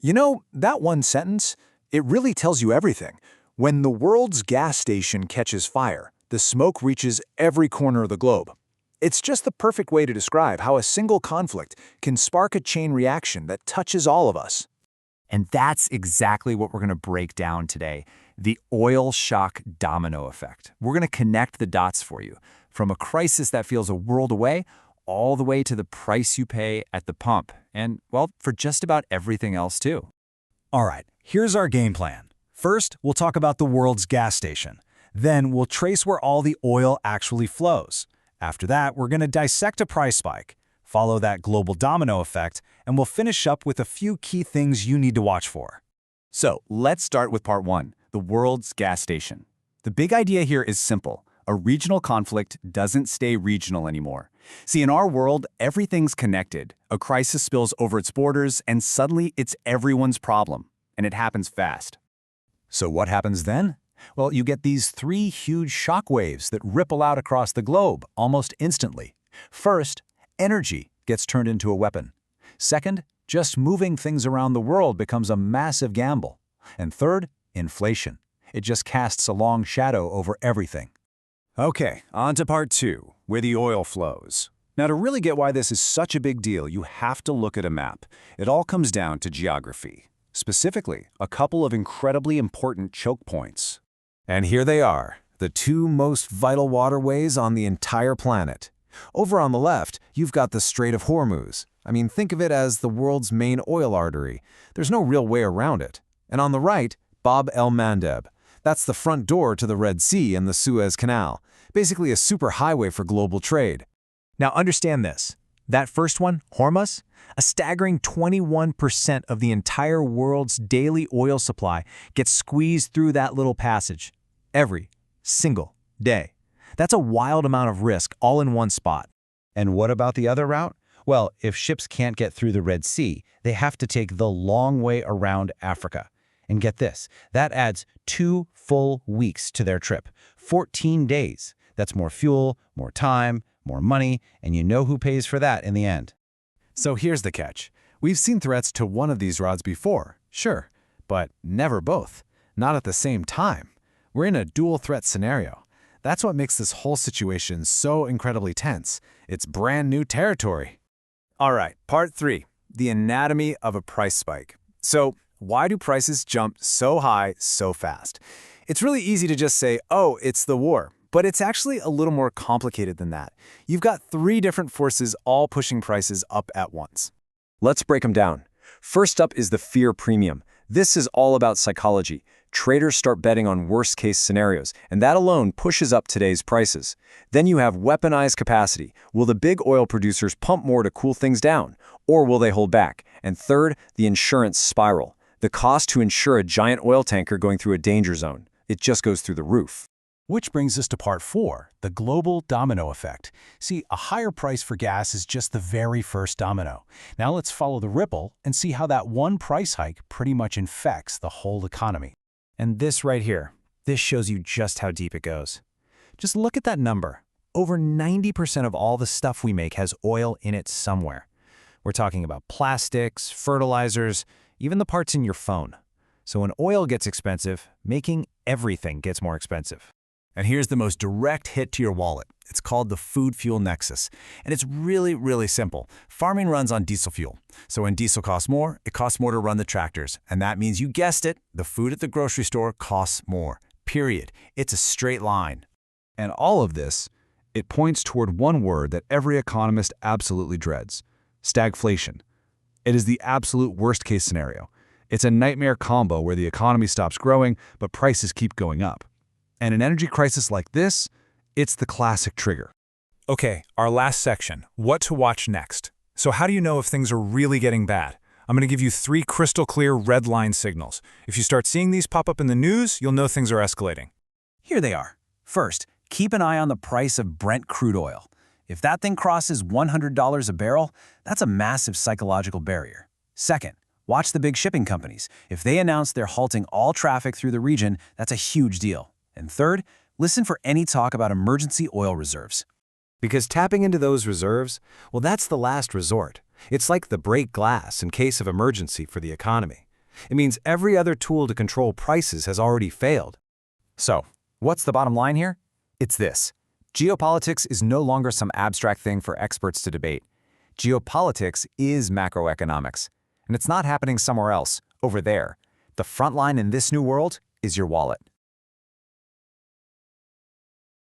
You know, that one sentence, it really tells you everything. When the world's gas station catches fire, the smoke reaches every corner of the globe. It's just the perfect way to describe how a single conflict can spark a chain reaction that touches all of us. And that's exactly what we're going to break down today, the oil shock domino effect. We're going to connect the dots for you, from a crisis that feels a world away, all the way to the price you pay at the pump, and, well, for just about everything else too. All right, here's our game plan. First, we'll talk about the world's gas station. Then we'll trace where all the oil actually flows. After that, we're going to dissect a price spike, follow that global domino effect, and we'll finish up with a few key things you need to watch for. So let's start with part one, the world's gas station. The big idea here is simple. A regional conflict doesn't stay regional anymore. See, in our world, everything's connected. A crisis spills over its borders, and suddenly it's everyone's problem. And it happens fast. So what happens then? Well, you get these three huge shock waves that ripple out across the globe almost instantly. First, energy gets turned into a weapon. Second, just moving things around the world becomes a massive gamble. And third, inflation. It just casts a long shadow over everything. Okay, on to part two, where the oil flows. Now, to really get why this is such a big deal, you have to look at a map. It all comes down to geography. Specifically, a couple of incredibly important choke points. And here they are, the two most vital waterways on the entire planet. Over on the left, you've got the Strait of Hormuz. I mean, think of it as the world's main oil artery. There's no real way around it. And on the right, Bab el-Mandeb. That's the front door to the Red Sea and the Suez Canal. Basically a superhighway for global trade. Now understand this. That first one, Hormuz, a staggering 21% of the entire world's daily oil supply gets squeezed through that little passage. Every single day. That's a wild amount of risk all in one spot. And what about the other route? Well, if ships can't get through the Red Sea, they have to take the long way around Africa. And get this, that adds 2 full weeks to their trip, 14 days. That's more fuel, more time, more money, and you know who pays for that in the end. So here's the catch. We've seen threats to one of these routes before, sure, but never both. Not at the same time. We're in a dual threat scenario. That's what makes this whole situation so incredibly tense. It's brand new territory. All right, part three, the anatomy of a price spike. So, why do prices jump so high so fast? It's really easy to just say, oh, it's the war. But it's actually a little more complicated than that. You've got three different forces all pushing prices up at once. Let's break them down. First up is the fear premium. This is all about psychology. Traders start betting on worst-case scenarios, and that alone pushes up today's prices. Then you have weaponized capacity. Will the big oil producers pump more to cool things down? Or will they hold back? And third, the insurance spiral. The cost to insure a giant oil tanker going through a danger zone. It just goes through the roof. Which brings us to part four, the global domino effect. See, a higher price for gas is just the very first domino. Now let's follow the ripple and see how that one price hike pretty much infects the whole economy. And this right here, this shows you just how deep it goes. Just look at that number. Over 90% of all the stuff we make has oil in it somewhere. We're talking about plastics, fertilizers, even the parts in your phone. So when oil gets expensive, making everything gets more expensive. And here's the most direct hit to your wallet. It's called the food-fuel nexus. And it's really, really simple. Farming runs on diesel fuel. So when diesel costs more, it costs more to run the tractors. And that means, you guessed it, the food at the grocery store costs more. Period. It's a straight line. And all of this, it points toward one word that every economist absolutely dreads: stagflation. It is the absolute worst-case scenario. It's a nightmare combo where the economy stops growing, but prices keep going up. And an energy crisis like this, it's the classic trigger. Okay, our last section, what to watch next. So how do you know if things are really getting bad? I'm going to give you 3 crystal clear red line signals. If you start seeing these pop up in the news, you'll know things are escalating. Here they are. First, keep an eye on the price of Brent crude oil. If that thing crosses $100 a barrel, that's a massive psychological barrier. Second, watch the big shipping companies. If they announce they're halting all traffic through the region, that's a huge deal. And third, listen for any talk about emergency oil reserves. Because tapping into those reserves, well, that's the last resort. It's like the break glass in case of emergency for the economy. It means every other tool to control prices has already failed. So, what's the bottom line here? It's this. Geopolitics is no longer some abstract thing for experts to debate. Geopolitics is macroeconomics. And it's not happening somewhere else, over there. The front line in this new world is your wallet.